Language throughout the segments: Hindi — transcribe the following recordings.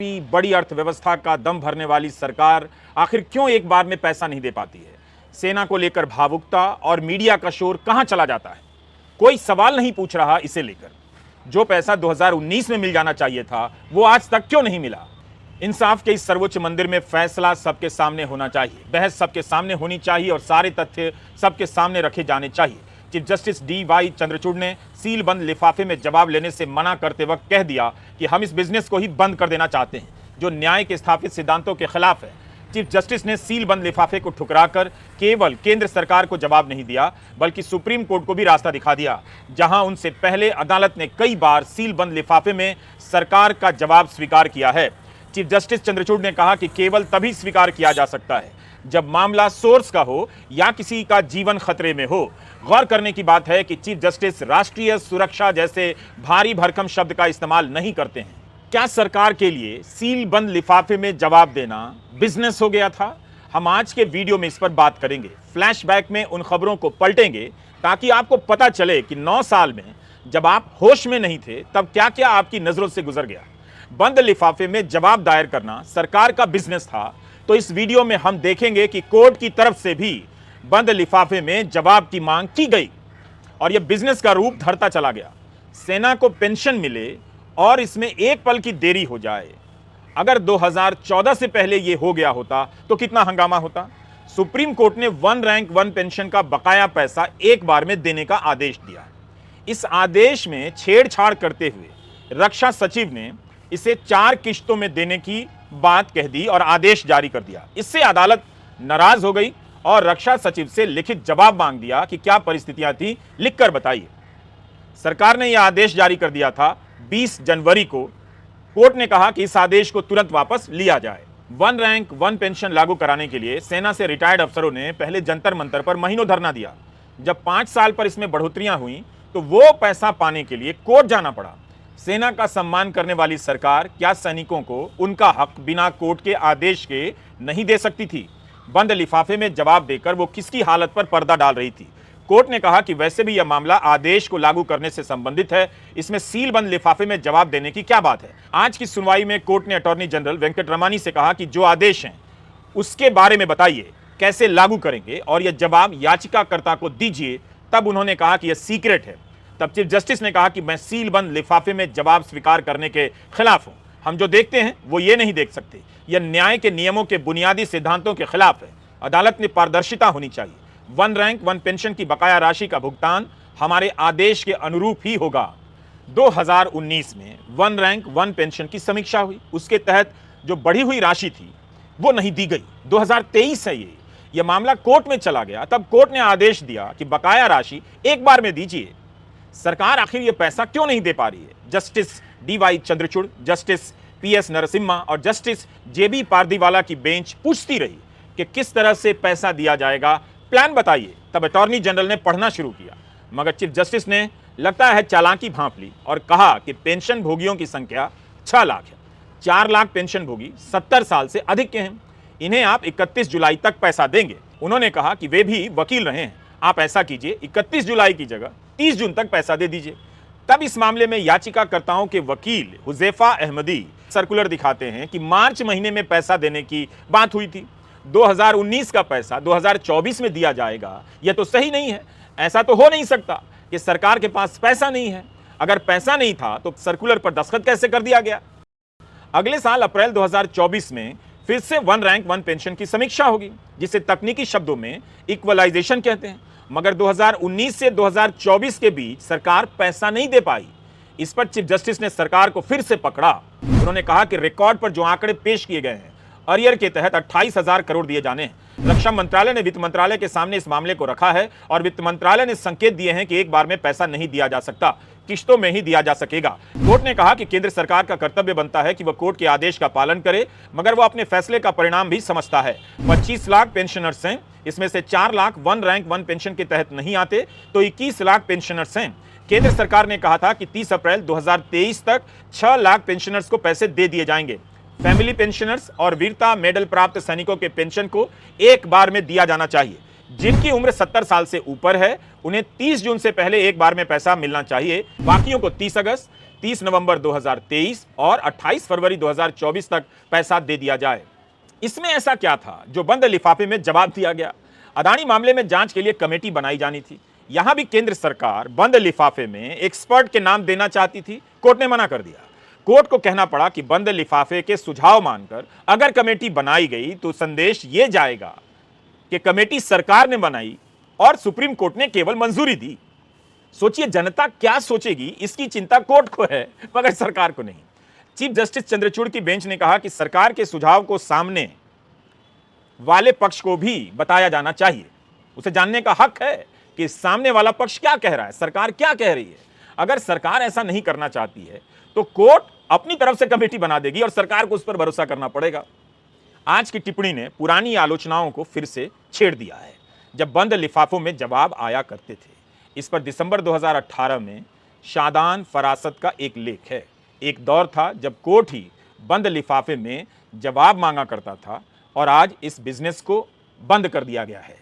बड़ी अर्थव्यवस्था का दम भरने वाली सरकार आखिर क्यों एक बार में पैसा नहीं दे पाती है? सेना को लेकर भावुकता और मीडिया का शोर कहां चला जाता है? कोई सवाल नहीं पूछ रहा इसे लेकर। जो पैसा 2019 में मिल जाना चाहिए था, वो आज तक क्यों नहीं मिला? इंसाफ के इस सर्वोच्च मंदिर में फैसला सबके सामने होना चाहिए, बहस सबके सामने होनी चाहिए और सारे तथ्य सबके सामने रखे जाने चाहिए। Chief justice D Y. चंद्रचूड़ ने सील बंद लिफाफे में जवाब लेने से मना करते वक्त कह दिया कि हम इस बिजनेस को ही बंद कर देना चाहते हैं, जो न्याय के स्थापित सिद्धांतों के खिलाफ है। चीफ जस्टिस ने सील बंद लिफाफे को ठुकराकर केवल केंद्र सरकार को जवाब नहीं दिया, बल्कि सुप्रीम कोर्ट को भी रास्ता दिखा दिया, जहां उनसे पहले अदालत ने कई बार सील बंद लिफाफे में सरकार का जवाब स्वीकार किया है। चीफ जस्टिस चंद्रचूड़ ने कहा कि केवल तभी स्वीकार किया जा सकता है जब मामला सोर्स का हो या किसी का जीवन खतरे में हो। गौर करने की बात है कि चीफ जस्टिस राष्ट्रीय सुरक्षा जैसे भारी भरकम शब्द का इस्तेमाल नहीं करते हैं। क्या सरकार के लिए सील बंद लिफाफे में जवाब देना बिजनेस हो गया था? हम आज के वीडियो में इस पर बात करेंगे। फ्लैशबैक में उन खबरों को पलटेंगे ताकि आपको पता चले कि 9 साल में जब आप होश में नहीं थे तब क्या क्या आपकी नजरों से गुजर गया। बंद लिफाफे में जवाब दायर करना सरकार का बिजनेस था, तो इस वीडियो में हम देखेंगे कि कोर्ट की तरफ से भी बंद लिफाफे में जवाब की मांग की गई और यह बिजनेस का रूप धरता चला गया। सेना को पेंशन मिले और इसमें एक पल की देरी हो जाए। अगर 2014 से पहले यह हो गया होता तो कितना हंगामा होता। सुप्रीम कोर्ट ने 1 रैंक 1 पेंशन का बकाया पैसा एक बार में देने का आदेश दिया। इस आदेश में छेड़छाड़ करते हुए रक्षा सचिव ने इसे 4 किश्तों में देने की बात कह दी और आदेश जारी कर दिया। इससे अदालत नाराज हो गई और रक्षा सचिव से लिखित जवाब मांग दिया कि क्या परिस्थितियां थी, लिखकर बताइए। सरकार ने यह आदेश जारी कर दिया था 20 जनवरी को। कोर्ट ने कहा कि इस आदेश को तुरंत वापस लिया जाए। 1 रैंक 1 पेंशन लागू कराने के लिए सेना से रिटायर्ड अफसरों ने पहले जंतर मंतर पर महीनों धरना दिया। जब 5 साल पर इसमें बढ़ोतरियां हुई तो वो पैसा पाने के लिए कोर्ट जाना पड़ा। सेना का सम्मान करने वाली सरकार क्या सैनिकों को उनका हक बिना कोर्ट के आदेश के नहीं दे सकती थी? बंद लिफाफे में जवाब देकर वो किसकी हालत पर पर्दा डाल रही थी? कोर्ट ने कहा कि वैसे भी यह मामला आदेश को लागू करने से संबंधित है, इसमें सील बंद लिफाफे में जवाब देने की क्या बात है। आज की सुनवाई में कोर्ट ने अटॉर्नी जनरल वेंकटरमणी से कहा कि जो आदेश हैं उसके बारे में बताइए, कैसे लागू करेंगे और यह जवाब याचिकाकर्ता को दीजिए। तब उन्होंने कहा कि यह सीक्रेट है। तब चीफ जस्टिस ने कहा कि मैं सील बंद लिफाफे में जवाब स्वीकार करने के खिलाफ हूं। हम जो देखते हैं वो ये नहीं देख सकते। यह न्याय के नियमों के बुनियादी सिद्धांतों के खिलाफ है। अदालत में पारदर्शिता होनी चाहिए। 1 रैंक 1 पेंशन की बकाया राशि का भुगतान हमारे आदेश के अनुरूप ही होगा। 2019 में 1 रैंक 1 पेंशन की समीक्षा हुई, उसके तहत जो बढ़ी हुई राशि थी वो नहीं दी गई। 2023 है यह मामला कोर्ट में चला गया। तब कोर्ट ने आदेश दिया कि बकाया राशि एक बार में दीजिए। सरकार आखिर यह पैसा क्यों नहीं दे पा रही है? Justice D Y. Chandrachud, justice P S. Narasimha और जस्टिस जे.बी. पारदीवाला की बेंच पूछती रही कि किस तरह से पैसा दिया जाएगा, प्लान बताइए। तब अटॉर्नी जनरल ने पढ़ना शुरू किया, मगर चीफ जस्टिस ने लगता है चालाकी भांप ली और कहा कि पेंशन भोगियों की संख्या 6 लाख है। 4 लाख पेंशन भोगी 70 साल से अधिक के हैं। इन्हें आप 31 जुलाई तक पैसा देंगे। उन्होंने कहा कि वे भी वकील रहे हैं, आप ऐसा कीजिए 31 जुलाई की जगह 30 जून तक पैसा दे दीजिए। तब इस मामले में याचिकाकर्ताओं के वकील हुजैफा अहमदी सर्कुलर दिखाते हैं कि मार्च महीने में पैसा देने की बात हुई थी। 2019 का पैसा 2024 में दिया जाएगा, यह तो सही नहीं है। ऐसा तो हो नहीं सकता कि सरकार के पास पैसा नहीं है। अगर पैसा नहीं था तो सर्कुलर पर दस्तखत कैसे कर दिया गया? अगले साल अप्रैल 2024 में फिर से 1 रैंक 1 पेंशन की समीक्षा होगी, जिसे तकनीकी शब्दों में इक्वलाइजेशन कहते हैं। मगर 2019 से 2024 के बीच सरकार पैसा नहीं दे पाई। इस पर चीफ जस्टिस ने सरकार को फिर से पकड़ा। उन्होंने कहा कि रिकॉर्ड पर जो आंकड़े पेश किए गए हैं, अरियर के तहत 28,000 करोड़ दिए जाने हैं। रक्षा मंत्रालय ने वित्त मंत्रालय के सामने इस मामले को रखा है और वित्त मंत्रालय ने संकेत दिए हैं कि एक बार में पैसा नहीं दिया जा सकता, किश्तों में ही दिया जा सकेगा। कोर्ट ने कहा कि केंद्र सरकार का कर्तव्य बनता है कि वह कोर्ट के आदेश का पालन करे, मगर वह अपने फैसले का परिणाम भी समझता है। 25 लाख पेंशनर्स हैं, इसमें से 4 लाख 1 रैंक 1 पेंशन के तहत नहीं आते, तो 21 लाख पेंशनर्स हैं। केंद्र सरकार ने कहा था कि 30 अप्रैल 2023 तक 6 लाख पेंशनर्स को पैसे दे दिए जाएंगे। फैमिली पेंशनर्स और वीरता मेडल प्राप्त सैनिकों के पेंशन को एक बार में दिया जाना चाहिए। जिनकी उम्र 70 साल से ऊपर है उन्हें 30 जून से पहले एक बार में पैसा मिलना चाहिए। बाकियों को 30 अगस्त, 30 नवंबर 2023 और 28 फरवरी 2024 तक पैसा दे दिया जाए। इसमें ऐसा क्या था जो बंद लिफाफे में जवाब दिया गया? अदानी मामले में जांच के लिए कमेटी बनाई जानी थी। यहां भी केंद्र सरकार बंद लिफाफे में एक्सपर्ट के नाम देना चाहती थी, कोर्ट ने मना कर दिया। कोर्ट को कहना पड़ा कि बंद लिफाफे के सुझाव मानकर अगर कमेटी बनाई गई तो संदेश यह जाएगा कि कमेटी सरकार ने बनाई और सुप्रीम कोर्ट ने केवल मंजूरी दी। सोचिए जनता क्या सोचेगी, इसकी चिंता कोर्ट को है मगर सरकार को नहीं। चीफ जस्टिस चंद्रचूड़ की बेंच ने कहा कि सरकार के सुझाव को सामने वाले पक्ष को भी बताया जाना चाहिए। उसे जानने का हक है कि सामने वाला पक्ष क्या कह रहा है, सरकार क्या कह रही है। अगर सरकार ऐसा नहीं करना चाहती है तो कोर्ट अपनी तरफ से कमेटी बना देगी और सरकार को उस पर भरोसा करना पड़ेगा। आज की टिप्पणी ने पुरानी आलोचनाओं को फिर से छेड़ दिया है। जब बंद लिफाफों में जवाब आया करते थे, इस पर दिसंबर 2018 में शादान फरासत का एक लेख है। एक दौर था जब कोर्ट ही बंद लिफाफे में जवाब मांगा करता था और आज इस बिजनेस को बंद कर दिया गया है।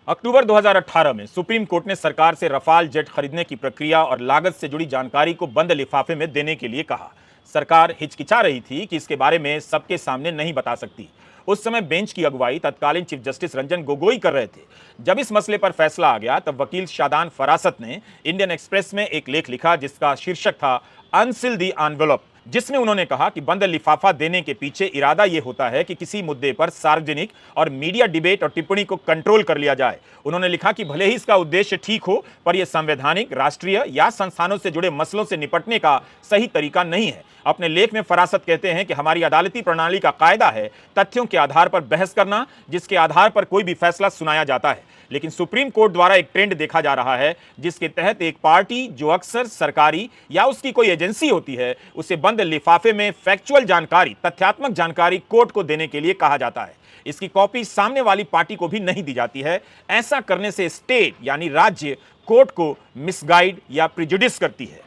अक्टूबर 2018 में सुप्रीम कोर्ट ने सरकार से रफाल जेट खरीदने की प्रक्रिया और लागत से जुड़ी जानकारी को बंद लिफाफे में देने के लिए कहा। सरकार हिचकिचा रही थी कि इसके बारे में सबके सामने नहीं बता सकती। उस समय बेंच की अगुवाई तत्कालीन चीफ जस्टिस रंजन गोगोई कर रहे थे। जब इस मसले पर फैसला आ गया तब वकील शादान फरासत ने इंडियन एक्सप्रेस में एक लेख लिखा जिसका शीर्षक था अनसील द एनवेलप, जिसमें उन्होंने कहा कि बंद लिफाफा देने के पीछे इरादा यह होता है कि किसी मुद्दे पर सार्वजनिक और मीडिया डिबेट और टिप्पणी को कंट्रोल कर लिया जाए। उन्होंने लिखा कि भले ही इसका उद्देश्य ठीक हो, पर यह संवैधानिक, राष्ट्रीय या संस्थानों से जुड़े मसलों से निपटने का सही तरीका नहीं है। अपने लेख में फरासत कहते हैं कि हमारी अदालती प्रणाली का कायदा है तथ्यों के आधार पर बहस करना, जिसके आधार पर कोई भी फैसला सुनाया जाता है। लेकिन सुप्रीम कोर्ट द्वारा एक ट्रेंड देखा जा रहा है जिसके तहत एक पार्टी जो अक्सर सरकारी या उसकी कोई एजेंसी होती है, उसे बंद लिफाफे में फैक्चुअल जानकारी, तथ्यात्मक जानकारी कोर्ट को देने के लिए कहा जाता है। इसकी कॉपी सामने वाली पार्टी को भी नहीं दी जाती है। ऐसा करने से स्टेट यानी राज्य कोर्ट को मिसगाइड या प्रिजुडिस करती है।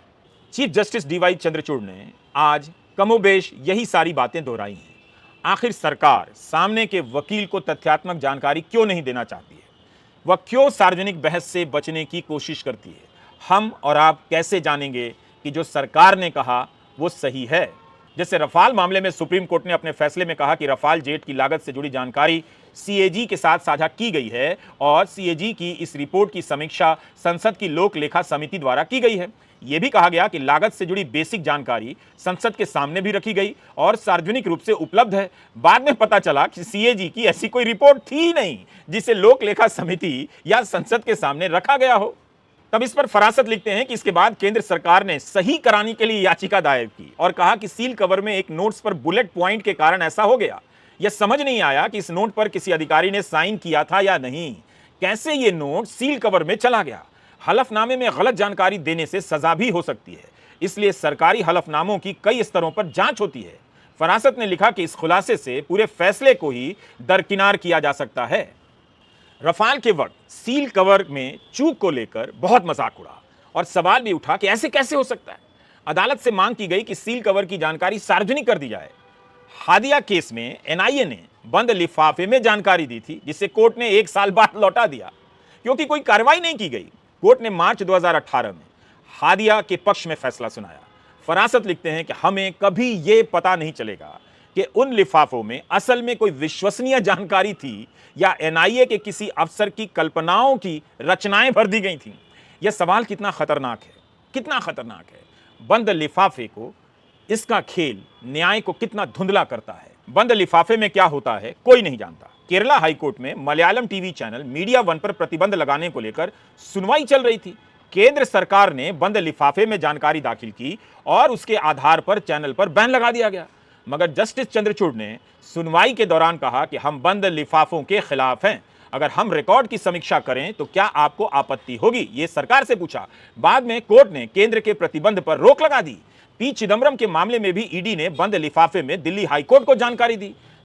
चीफ जस्टिस डीवाई चंद्रचूड़ ने आज कमोबेश यही सारी बातें दोहराई हैं। आखिर सरकार सामने के वकील को तथ्यात्मक जानकारी क्यों नहीं देना चाहती है? वह क्यों सार्वजनिक बहस से बचने की कोशिश करती है? हम और आप कैसे जानेंगे कि जो सरकार ने कहा वो सही है? जैसे रफाल मामले में सुप्रीम कोर्ट ने अपने फैसले में कहा कि रफाल जेट की लागत से जुड़ी जानकारी सीएजी के साथ साझा की गई है और सीएजी की इस रिपोर्ट की समीक्षा संसद की लोक लेखा समिति द्वारा की गई है। यह भी कहा गया कि लागत से जुड़ी बेसिक जानकारी संसद के सामने भी रखी गई और सार्वजनिक रूप से उपलब्ध है। बाद में पता चला कि सीएजी की ऐसी कोई रिपोर्ट थी ही नहीं जिसे लोक लेखा समिति या संसद के सामने रखा गया हो। तब इस पर फरासत लिखते हैं कि इसके बाद केंद्र सरकार ने सही कराने के लिए याचिका दायर की और कहा कि सील कवर में एक नोट्स पर बुलेट पॉइंट के कारण ऐसा हो गया। यह समझ नहीं आया कि इस नोट पर किसी अधिकारी ने साइन किया था या नहीं। कैसे यह नोट सील कवर में चला गया? हलफनामे में गलत जानकारी देने से सजा भी हो सकती है, इसलिए सरकारी हलफनामों की कई स्तरों पर जांच होती है। फरासत ने लिखा कि इस खुलासे से पूरे फैसले को ही दरकिनार किया जा सकता है। रफाल के वक्त सील कवर में चूक को लेकर बहुत मजाक उड़ा और सवाल भी उठा कि ऐसे कैसे हो सकता है। अदालत से मांग की गई कि सील कवर की जानकारी सार्वजनिक कर दी जाए। हादिया केस में एनआईए ने बंद लिफाफे में जानकारी दी थी जिसे कोर्ट ने 1 साल बाद लौटा दिया क्योंकि कोई कार्रवाई नहीं की गई। कोर्ट ने मार्च 2018 में हादिया के पक्ष में फैसला सुनाया। फरासत लिखते हैं कि हमें कभी यह पता नहीं चलेगा कि उन लिफाफों में असल में कोई विश्वसनीय जानकारी थी या एनआईए के किसी अफसर की कल्पनाओं की रचनाएं भर दी गई थीं। यह सवाल कितना खतरनाक है, कितना खतरनाक है। बंद लिफाफे को, इसका खेल न्याय को कितना धुंधला करता है। बंद लिफाफे में क्या होता है कोई नहीं जानता। केरला हाईकोर्ट में Malayalam TV channel media one पर प्रतिबंध लगाने को लेकर सुनवाई चल रही थी। केंद्र सरकार ने बंद लिफाफे में जानकारी दाखिल की और उसके आधार पर चैनल पर बैन लगा दिया गया। मगर जस्टिस चंद्रचूड़ ने सुनवाई के दौरान कहा कि हम बंद लिफाफों के खिलाफ हैं। अगर हम रिकॉर्ड की समीक्षा करें तो क्या आपको आपत्ति होगी, ये सरकार से पूछा। बाद में कोर्ट ने केंद्र के प्रतिबंध पर रोक लगा दी। पी चिदम्बरम के मामले में भी ईडी ने बंद लिफाफे में दिल्ली हाईकोर्ट को जानकारी दी।